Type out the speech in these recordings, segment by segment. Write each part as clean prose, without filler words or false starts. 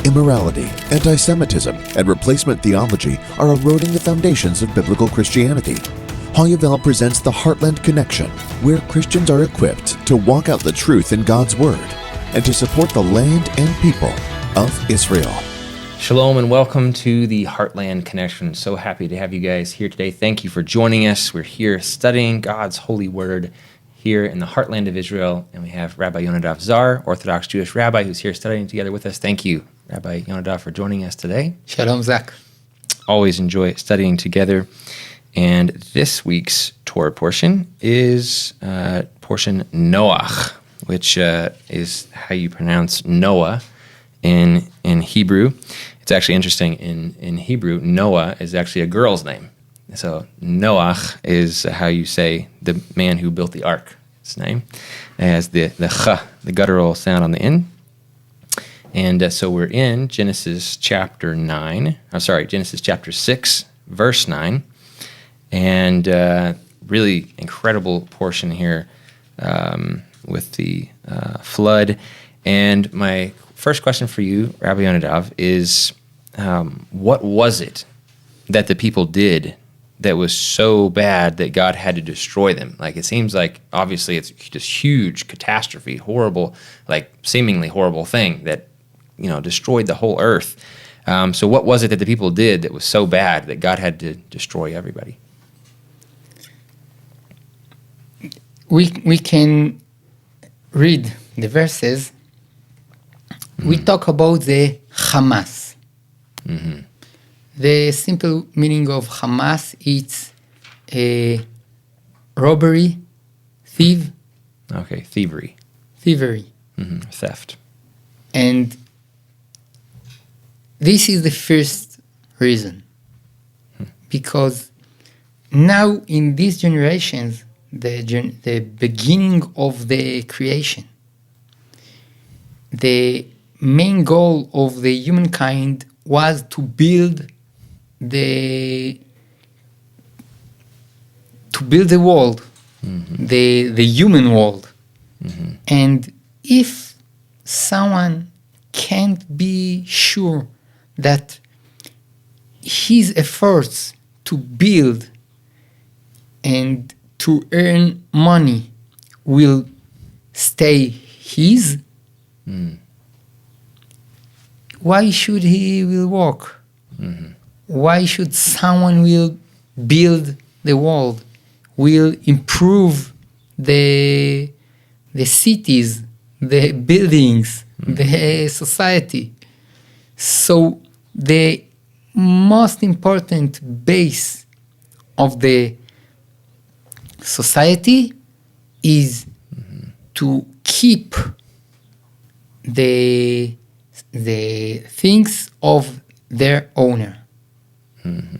Immorality, anti-Semitism, and replacement theology are eroding the foundations of biblical Christianity. Hoyavel presents the Heartland Connection, where Christians are equipped to walk out the truth in God's Word and to support the land and people of Israel. Shalom and welcome to the Heartland Connection. So happy to have you guys here today. Thank you for joining us. We're here studying God's holy word here in the heartland of Israel, and we have Rabbi Yonadav Zar, Orthodox Jewish rabbi, who's here studying together with us. Thank you, Rabbi Yonadav, for joining us today. Shalom, Zach. Always enjoy studying together. And this week's Torah portion is portion Noach, which is how you pronounce Noah in Hebrew. It's actually interesting. In Hebrew, Noah is actually a girl's name. So Noach is how you say the man who built the ark. His name. It has the ch, the guttural sound on the end. And so we're in Genesis chapter 6, verse 9. And really incredible portion here with the flood. And my first question for you, Rabbi Yonadav, is what was it that the people did that was so bad that God had to destroy them? Like, it seems like, obviously, it's this huge catastrophe, horrible, like seemingly horrible thing that, destroyed the whole earth. So what was it that the people did that was so bad that God had to destroy everybody? We can read the verses. We talk about the Hamas. Mm-hmm. The simple meaning of Hamas, it's a robbery, thievery. Okay, thievery. Mm-hmm. Theft. And this is the first reason. Because now in these generations, the beginning of the creation, the main goal of the humankind was to build the world, mm-hmm. the human world. Mm-hmm. And if someone can't be sure that his efforts to build and to earn money will stay his, why should he will work? Mm-hmm. Why should someone will build the world, will improve the cities, the buildings, the society? So the most important base of the society is to keep the things of their owner. Mm-hmm.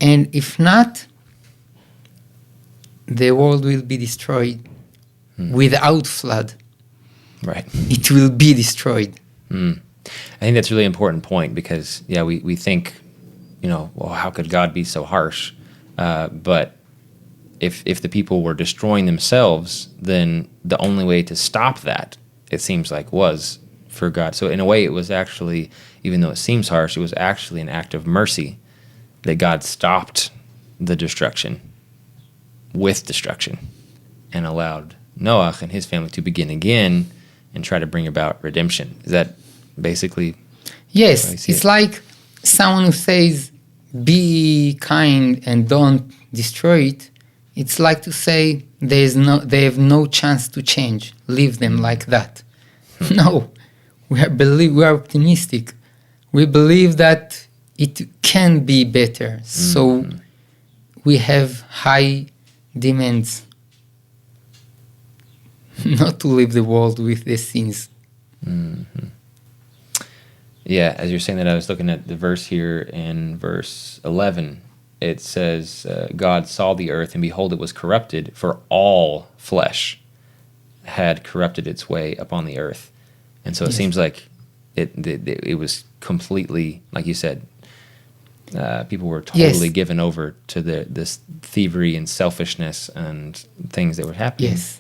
And if not, the world will be destroyed without flood. Right. It will be destroyed. I think that's a really important point because, we think, well, how could God be so harsh? But if the people were destroying themselves, then the only way to stop that, it seems like, was for God. So in a way, it was actually, even though it seems harsh, it was actually an act of mercy that God stopped the destruction with destruction and allowed Noach and his family to begin again and try to bring about redemption. Is that basically? Yes, it's like someone who says, be kind and don't destroy it. It's like to say they have no chance to change. Leave them like that. No, we are optimistic. We believe that it can be better. So we have high demands not to leave the world with the sins. Mm-hmm. Yeah, as you're saying that, I was looking at the verse here in verse 11. It says, God saw the earth, and behold, it was corrupted, for all flesh had corrupted its way upon the earth. And so it seems like it was completely, like you said, people were totally given over to this thievery and selfishness and things that were happening. Yes.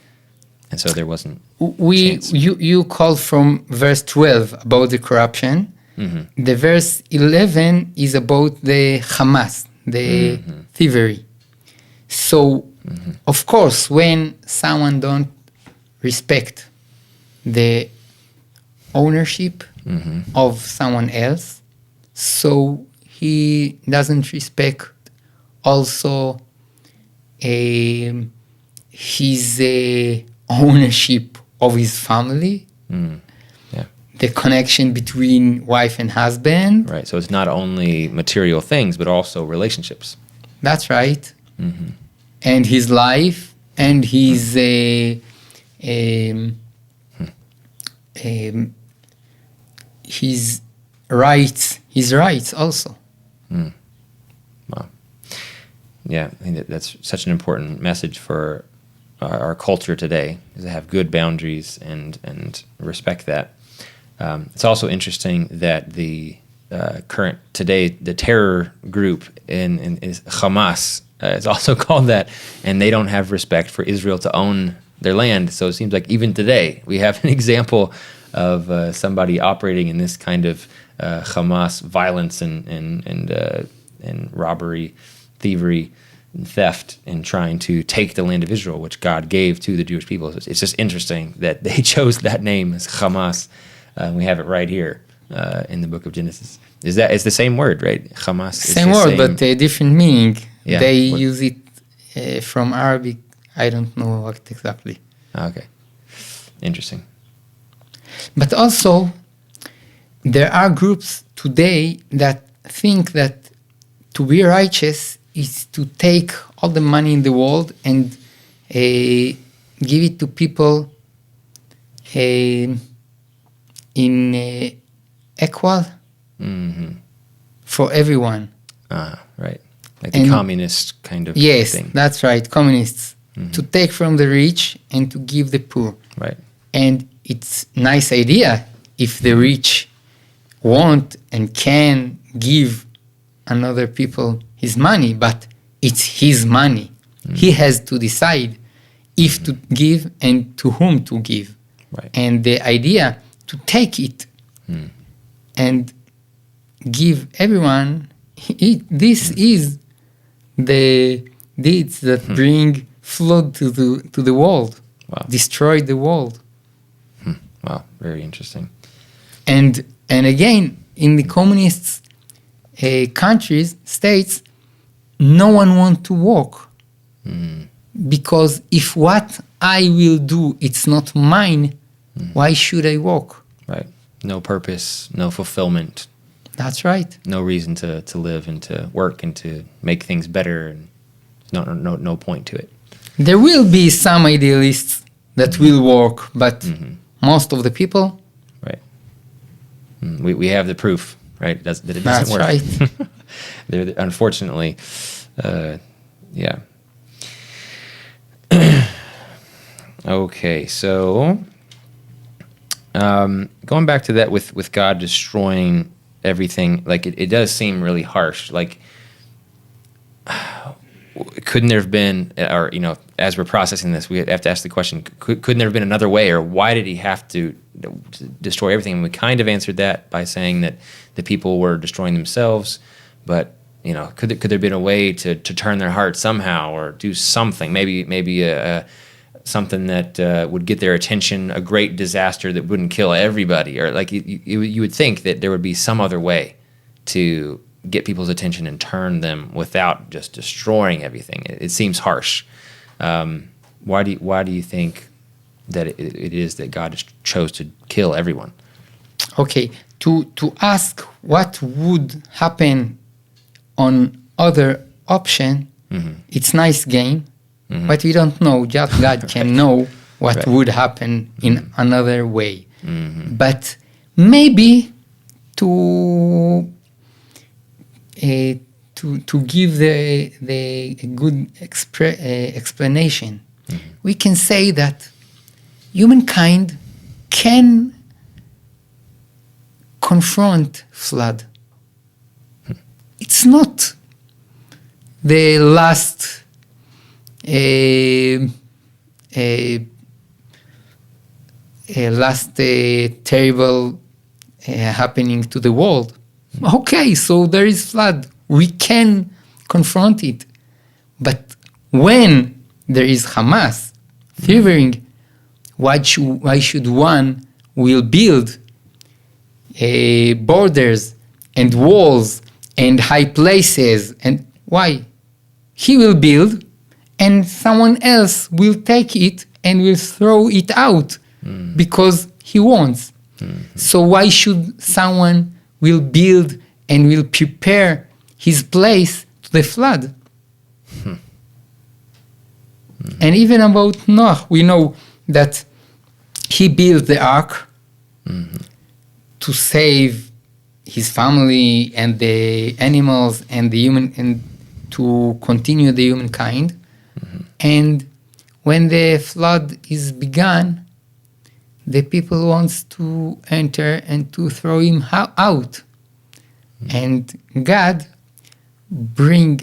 And so there wasn't You called from verse 12 about the corruption. The verse 11 is about the Hamas, the thievery. So, of course, when someone don't respect the ownership of someone else, so he doesn't respect also his ownership of his family, the connection between wife and husband. Right. So it's not only material things, but also relationships. That's right. And his life and his his rights also. Wow. Yeah, I think that's such an important message for our culture today, is to have good boundaries and respect that. It's also interesting that the current today, the terror group is Hamas. It's also called that, and they don't have respect for Israel to own their land. So it seems like even today we have an example of somebody operating in this kind of Hamas violence and robbery, thievery, and theft, and trying to take the land of Israel, which God gave to the Jewish people. It's just interesting that they chose that name as Hamas. We have it right here in the book of Genesis. It's the same word, right? Hamas. Same word, but a different meaning. Yeah. They use it from Arabic. I don't know what exactly. Okay. Interesting. But also, there are groups today that think that to be righteous is to take all the money in the world and give it to people in equal for everyone. Right. Like the communist kind of yes, thing. That's right, communists. To take from the rich and to give the poor. Right. And it's nice idea if the rich want and can give another people his money, but it's his money. He has to decide if to give and to whom to give. Right. And the idea to take it and give everyone, this is the deeds that bring flood to the world, destroy the world. Wow, very interesting. And again, in the communist countries, states, no one wants to work. Because if what I will do, it's not mine, why should I work? Right. No purpose, no fulfillment. That's right. No reason to live and to work and to make things better. And no point to it. There will be some idealists that will work, but most of the people... Right. We have the proof, right, that it doesn't work. That's right. Unfortunately, yeah. Okay, so going back to that with God destroying everything, like it does seem really harsh. Like, couldn't there have been, or as we're processing this, we have to ask the question: couldn't there have been another way, or why did he have to destroy everything? And we kind of answered that by saying that the people were destroying themselves, but could there have been a way to turn their heart somehow, or do something? Maybe something that would get their attention, a great disaster that wouldn't kill everybody, or like you would think that there would be some other way to get people's attention and turn them without just destroying everything. It seems harsh. Why do you think that it is that God just chose to kill everyone? Okay, to ask what would happen on other option, it's nice game, but we don't know. Just God can know what would happen in another way. But maybe to give the good explanation, we can say that humankind can confront flood. It's not the last terrible happening to the world. Okay, so there is flood. We can confront it. But when there is Hamas fevering, why should one will build borders and walls and high places? And why? He will build and someone else will take it and will throw it out because he wants. So why should someone will build and will prepare his place to the flood? And even about Noach, we know that he built the ark to save his family and the animals and the human, and to continue the humankind. And when the flood is begun, the people wants to enter and to throw him out. And God bring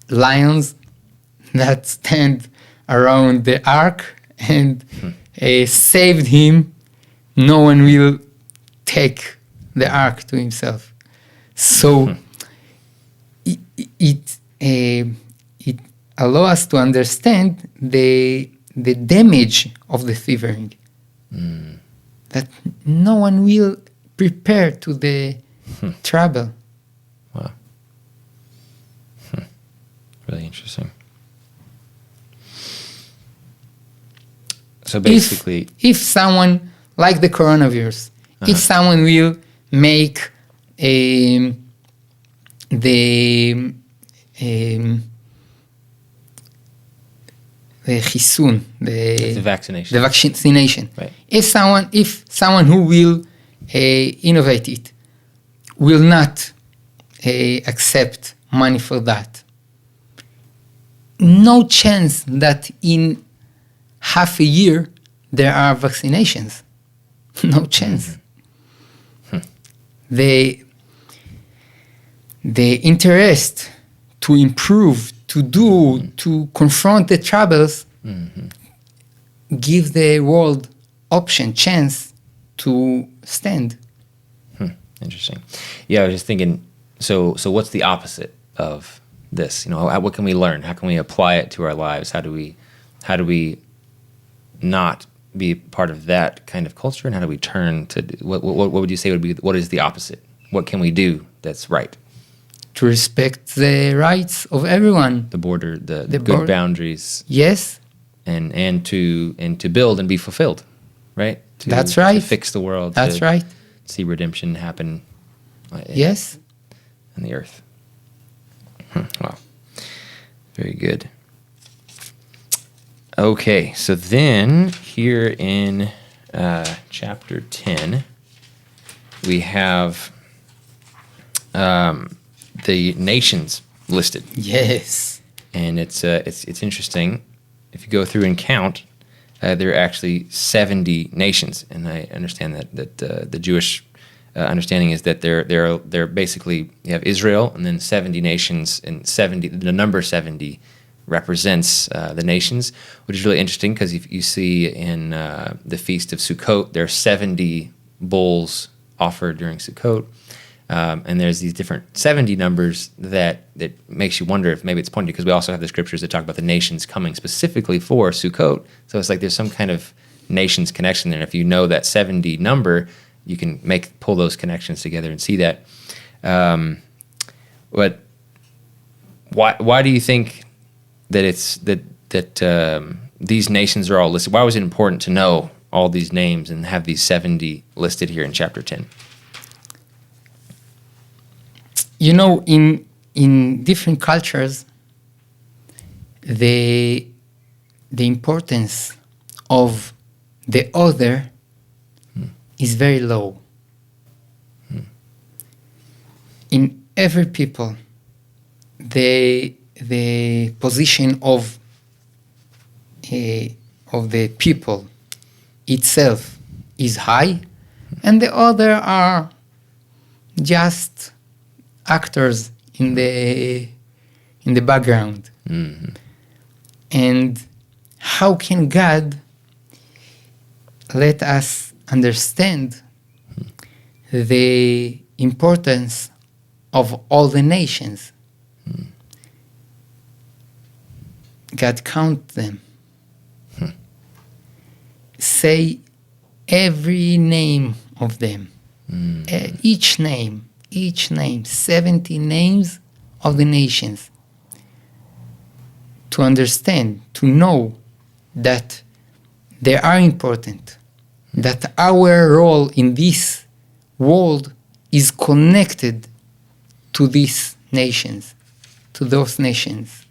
lions that stand around the ark and saved him. No one will take the ark to himself. So it allows us to understand the damage of the thievery. That no one will prepare to the trouble. Wow. Really interesting. So basically, if someone, like the coronavirus, if someone will make the chisun, the vaccination. The vaccination. Right. If someone who will innovate it will not accept money for that, no chance that in half a year there are vaccinations. No chance. The interest to improve, to confront the troubles, give the world chance to stand. Interesting. Yeah, I was just thinking, so what's the opposite of this? What can we learn? How can we apply it to our lives? How do we not be part of that kind of culture, and how do we turn to what would you say would be, what is the opposite? What can we do that's right? To respect the rights of everyone. The border, the good boundaries. Yes. And to build and be fulfilled, right? That's right. To fix the world. That's right. See redemption happen. Yes. On the earth. Wow. Very good. Okay, so then here in chapter 10, we have the nations listed. Yes. And it's interesting. If you go through and count, there are actually 70 nations, and I understand that the Jewish understanding is that they're basically, you have Israel and then 70 nations, and the number 70 represents the nations, which is really interesting because if you see in the Feast of Sukkot, there are 70 bulls offered during Sukkot. And there's these different 70 numbers that makes you wonder if maybe it's pointed, because we also have the scriptures that talk about the nations coming specifically for Sukkot. So it's like there's some kind of nations connection there. And if you know that 70 number, you can pull those connections together and see that. But why do you think that it's that these nations are all listed? Why was it important to know all these names and have these 70 listed here in chapter 10? In different cultures, the importance of the other is very low. In every people, the position of the people itself is high, and the other are just actors in the background. And how can God let us understand the importance of all the nations. God count them. Say every name of them. Each name, 70 names of the nations. To understand, to know that they are important, that our role in this world is connected to these nations, to those nations.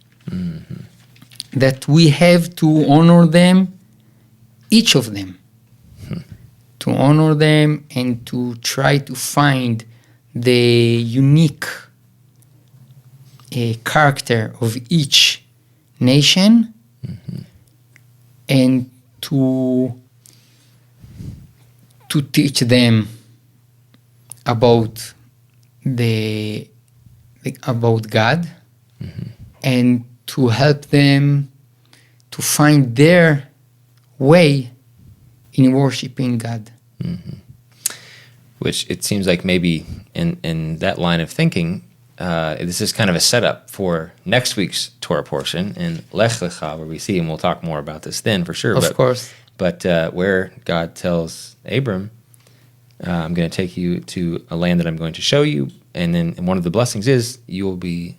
That we have to honor them, each of them. To honor them and to try to find the unique character of each nation, and to teach them about about God, and to help them to find their way in worshiping God. Which it seems like maybe in that line of thinking, this is kind of a setup for next week's Torah portion in Lech Lecha, where we see, and we'll talk more about this then for sure. Of course. But where God tells Abram, I'm going to take you to a land that I'm going to show you, and then one of the blessings is you will be,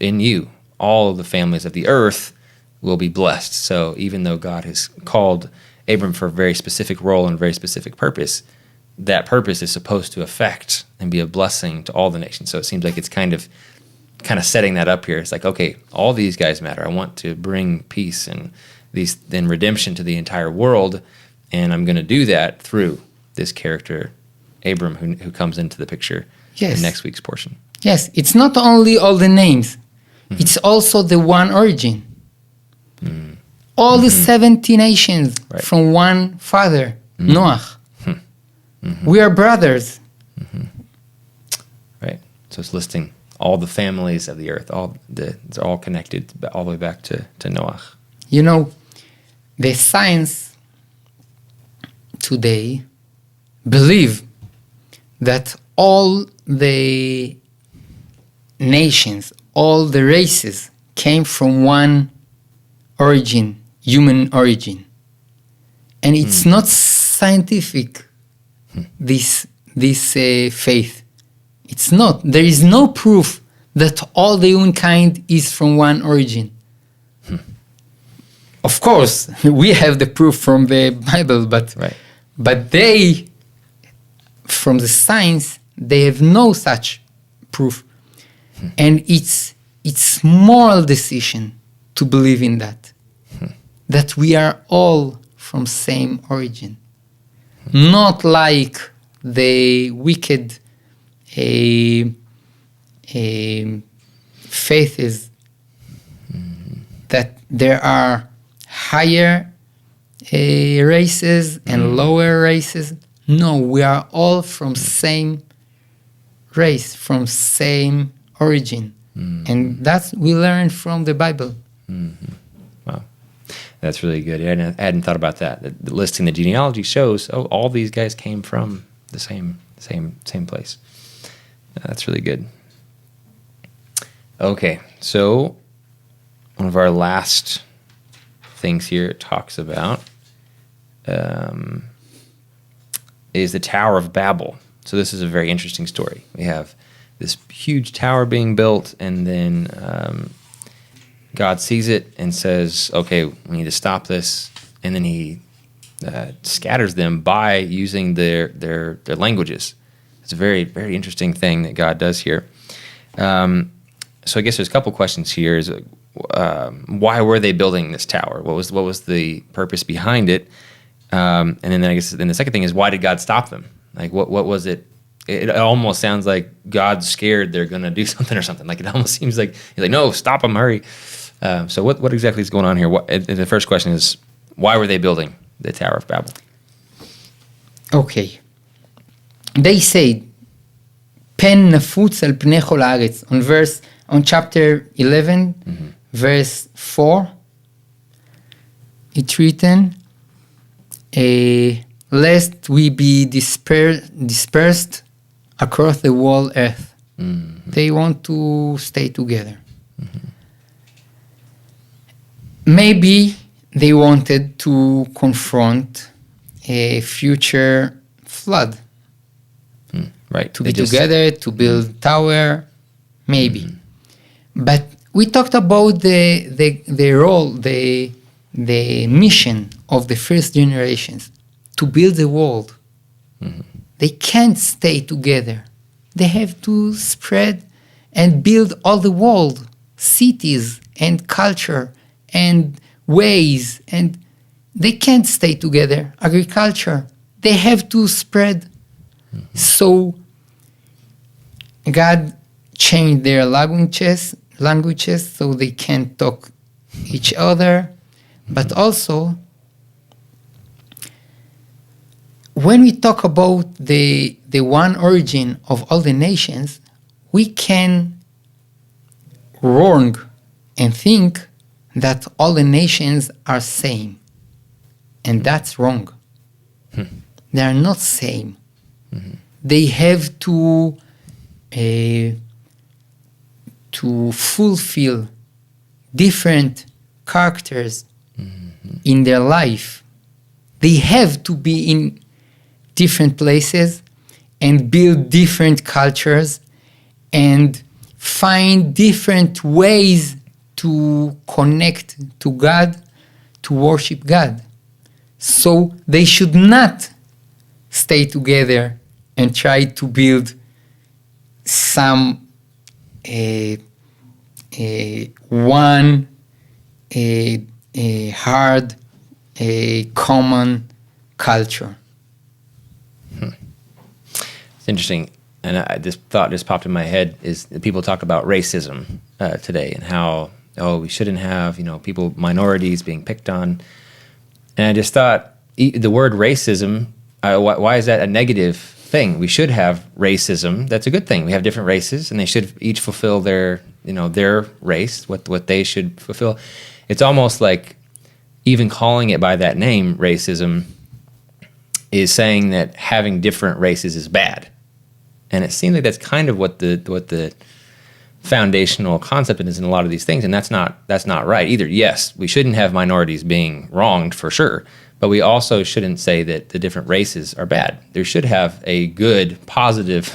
in you, all of the families of the earth will be blessed. So even though God has called Abram for a very specific role and a very specific purpose, that purpose is supposed to affect and be a blessing to all the nations. So it seems like it's kind of setting that up here. It's like, okay, all these guys matter. I want to bring peace and then redemption to the entire world, and I'm going to do that through this character, Abram, who comes into the picture in next week's portion. Yes, it's not only all the names, it's also the one origin. All the 70 nations from one father, Noach. We are brothers. Right. So it's listing all the families of the earth. It's all connected all the way back to Noach. You know, the science today believe that all the nations, all the races came from one origin, human origin. And it's not scientific, this faith. It's not. There is no proof that all the humankind is from one origin. Of course, we have the proof from the Bible, but they, from the science, they have no such proof. And it's moral decision to believe in that we are all from same origin. Not like the wicked faith is that there are higher races and lower races. No, we are all from same race, from same origin. And that's we learn from the Bible. Wow. That's really good. I hadn't thought about that. The listing the genealogy shows, all these guys came from the same place. That's really good. Okay, so one of our last things here it talks about is the Tower of Babel. So this is a very interesting story. We have this huge tower being built, and then God sees it and says, okay, we need to stop this. And then he scatters them by using their languages. It's a very, very interesting thing that God does here. So I guess there's a couple questions here. Is why were they building this tower? What was the purpose behind it? And then I guess then the second thing is, why did God stop them? Like what was it? It almost sounds like God's scared they're going to do something or something. Like it almost seems like he's like, no, stop them, hurry. So what exactly is going on here? The first question is, why were they building the Tower of Babel? Okay. They say, pen nafutz al pnei chol haaretz. On chapter 11, verse 4, it's written, lest we be dispersed across the whole earth. They want to stay together. Maybe they wanted to confront a future flood. Right. To be together, to build tower, maybe. But we talked about the role, the mission of the first generations to build the world. They can't stay together. They have to spread and build all the world, cities and culture and ways, and they can't stay together. Agriculture, they have to spread. So God changed their languages so they can talk each other, but also when we talk about the one origin of all the nations, we can wrong and think that all the nations are same, and that's wrong. They are not same. They have to fulfill different characters in their life. They have to be in different places and build different cultures and find different ways to connect to God, to worship God. So they should not stay together and try to build some one hard common culture. It's interesting, and this thought just popped in my head, is that people talk about racism today and how, we shouldn't have, people, minorities being picked on. And I just thought, the word racism, why is that a negative thing? We should have racism. That's a good thing. We have different races, and they should each fulfill their race, what they should fulfill. It's almost like even calling it by that name, racism, is saying that having different races is bad. And it seems like that's kind of what the foundational concept is in a lot of these things, and that's not right either. Yes, we shouldn't have minorities being wronged for sure, but we also shouldn't say that the different races are bad. There should have a good, positive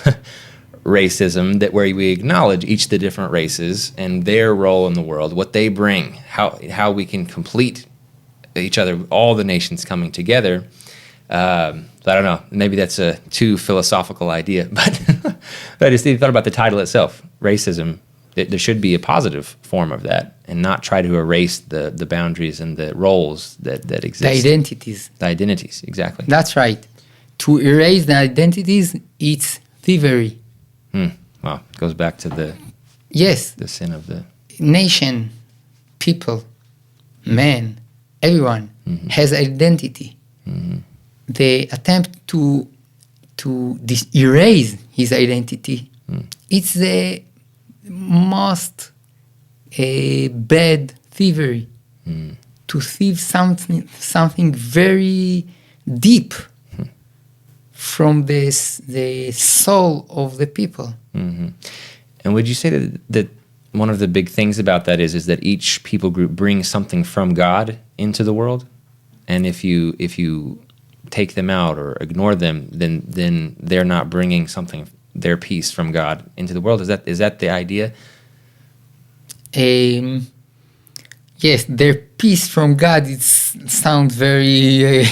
racism that where we acknowledge each of the different races and their role in the world, what they bring, how we can complete each other, all the nations coming together. So I don't know, maybe that's a too philosophical idea, but I just thought about the title itself, racism. There should be a positive form of that and not try to erase the boundaries and the roles that exist. The identities. The identities, exactly. That's right. To erase the identities, it's thievery. Wow, goes back to the sin of the nation, people, man, everyone has identity. They attempt to erase his identity. It's the most bad thievery. To thieve something very deep from the soul of the people. And would you say that one of the big things about that is that each people group brings something from God into the world, and if you take them out or ignore them, then they're not bringing something, their piece from God into the world? Is that the idea? Yes, their piece from God. It sounds very.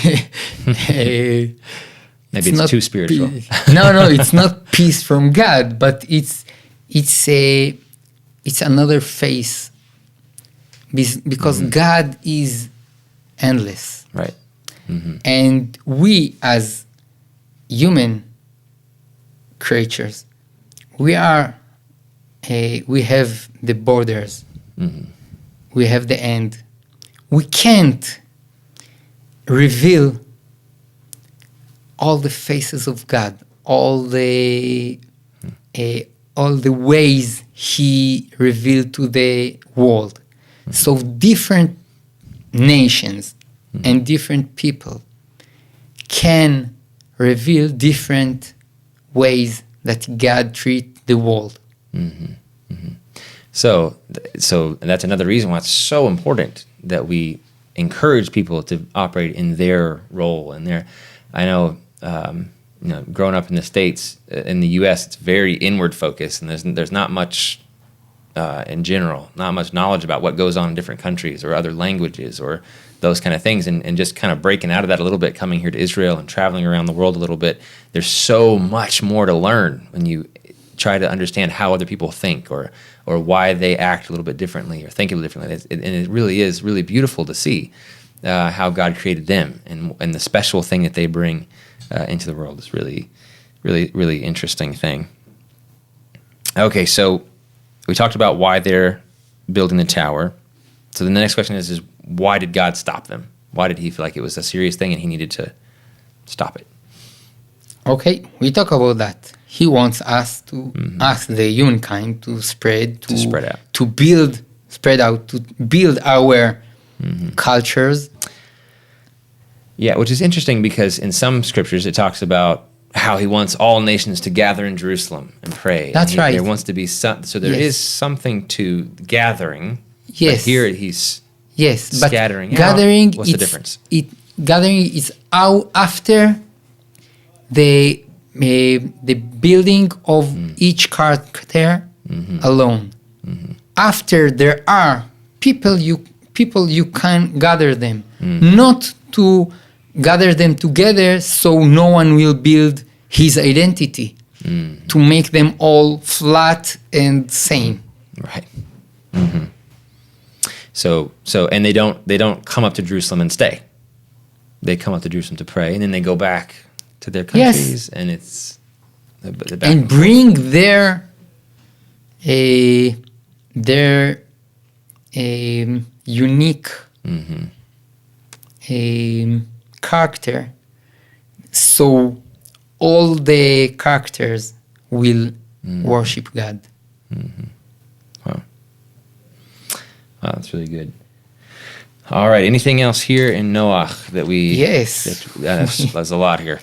Maybe it's too spiritual. No, it's not peace from God, but it's another face. Because God is endless. Right. And we as human creatures, we have the borders. We have the end. We can't reveal all the faces of God, all the ways He revealed to the world. So different nations and different people can reveal different ways that God treat the world. So and that's another reason why it's so important that we encourage people to operate in their role and their. I know, growing up in the States, in the U.S., it's very inward focused, and there's not much in general, not much knowledge about what goes on in different countries or other languages or those kind of things, and just kind of breaking out of that a little bit, coming here to Israel and traveling around the world a little bit. There's so much more to learn when you try to understand how other people think or why they act a little bit differently or think a little differently. And it really is really beautiful to see how God created them and the special thing that they bring into the world is really, really, really interesting thing. Okay, so we talked about why they're building the tower. So then the next question is why did God stop them? Why did he feel like it was a serious thing and he needed to stop it? Okay, we talk about that. He wants us to ask the humankind to spread out, to build our cultures. Yeah, which is interesting because in some scriptures it talks about how he wants all nations to gather in Jerusalem and pray. That's right. There wants to be so there is something to gathering. Yes. But here he's scattering. But gathering. What's the difference? Gathering is out after the building of each character alone. After there are people you can gather them, not to gather them together so no one will build his identity, to make them all flat and same. Right. So and they don't come up to Jerusalem and stay. They come up to Jerusalem to pray, and then they go back to their countries, and it's and bring their unique character, so all the characters will worship God. Wow, that's really good. All right. Anything else here in Noach that we? Yes, that's a lot here.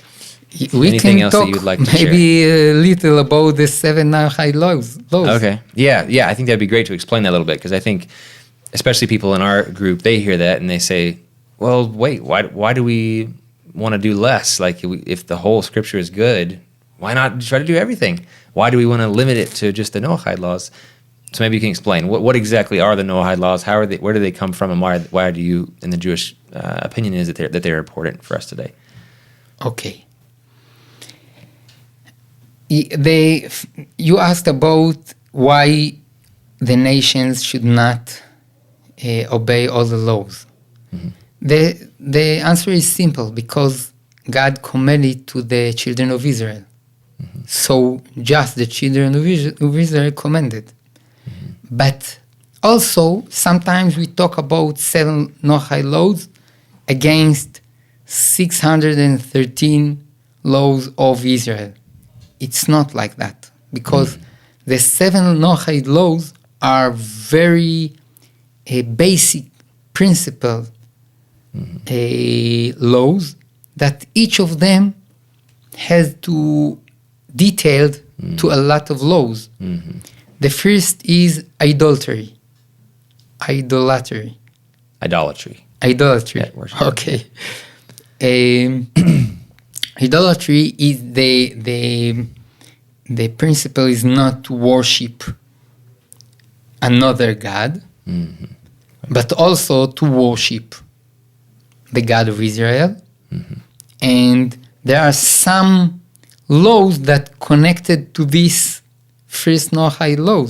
We Anything can else talk that you'd like to maybe share? a little about the 7 Noachide laws. Okay. Yeah. I think that'd be great to explain that a little bit because I think, especially people in our group, they hear that and they say, "Well, wait, why do we want to do less? Like, if the whole scripture is good, why not try to do everything? Why do we want to limit it to just the Noachide laws?" So maybe you can explain what exactly are the Noahide laws? How are they? Where do they come from? And why do you, in the Jewish opinion, is it that they're important for us today? Okay. You asked about why the nations should not obey all the laws. The answer is simple, because God commanded to the children of Israel. So just the children of Israel commanded. But also, sometimes we talk about 7 Noachide laws against 613 laws of Israel. It's not like that, because the 7 Noachide laws are very basic principle laws that each of them has to detailed to a lot of laws. The first is idolatry. Idolatry. Yeah, okay. Idolatry is the principle is not to worship another God, but also to worship the God of Israel. And there are some laws that connected to this first Noachide law,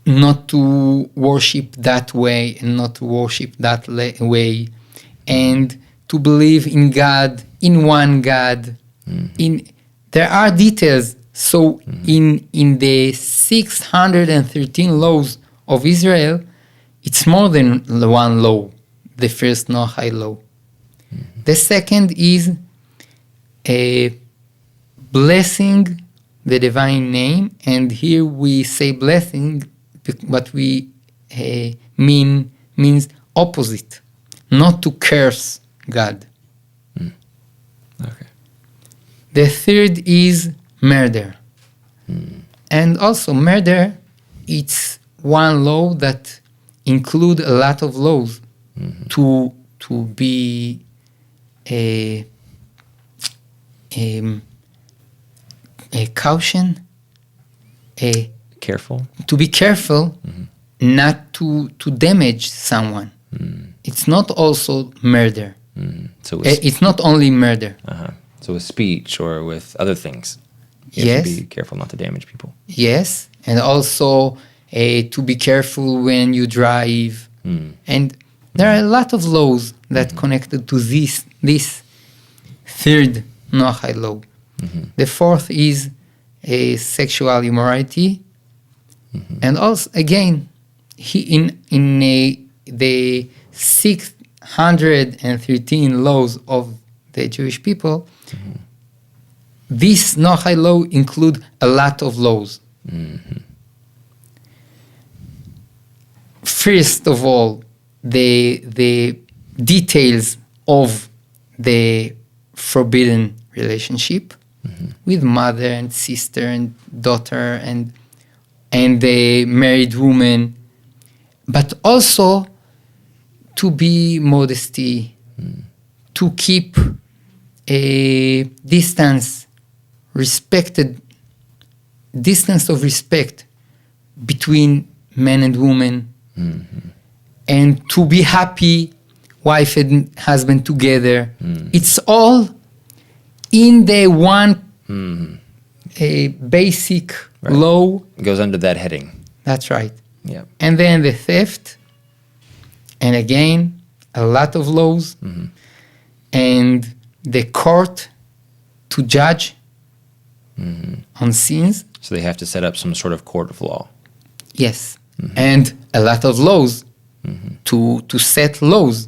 not to worship that way and not to worship that way, and to believe in God, in one God. There are details. So in the 613 laws of Israel, it's more than one law, the first Noachide law. The second is blessing the divine name, and here we say blessing, but we means opposite, not to curse God. Okay. The third is murder. And also murder, it's one law that include a lot of laws to be a caution, Careful. to be careful not to damage someone. It's not also murder. So with, It's not only murder. so with speech or with other things, you Yes. have to be careful not to damage people. Yes, and also to be careful when you drive. And there are a lot of laws that connected to this third Noach law. The fourth is sexual immorality, and also again, the 613 laws of the Jewish people. This Noach law include a lot of laws. First of all, the details of the forbidden relationship with mother and sister and daughter and the married woman, but also to be modesty, to keep a distance of respect between man and woman, and to be happy, wife and husband together. It's all in the one basic law. It goes under that heading. That's right. Yeah. And then the theft, and again, a lot of laws, and the court to judge on sins. So they have to set up some sort of court of law. Yes. And a lot of laws to set laws.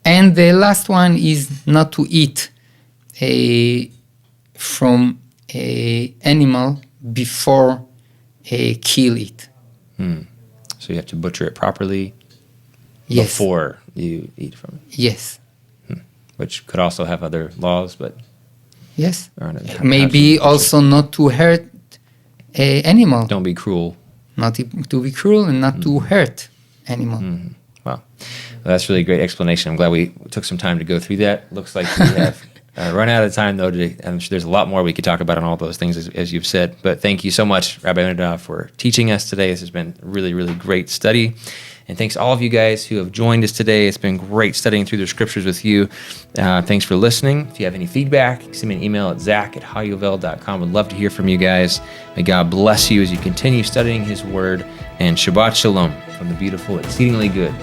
And the last one is not to eat from a animal before kill it. So you have to butcher it properly Yes. before you eat from it, Yes. which could also have other laws, but Yes. aren't it? Maybe also not to hurt a animal. Don't be cruel. Not to be cruel and not to hurt animal. Wow. Well, that's really great explanation. I'm glad we took some time to go through that. Looks like we have run out of time, though, today. I'm sure there's a lot more we could talk about on all those things, as you've said. But thank you so much, Rabbi Yonadav, for teaching us today. This has been a really, really great study. And thanks to all of you guys who have joined us today. It's been great studying through the scriptures with you. Thanks for listening. If you have any feedback, send me an email at zach@hayuvel.com. Would love to hear from you guys. May God bless you as you continue studying his word. And Shabbat Shalom from the beautiful, exceedingly good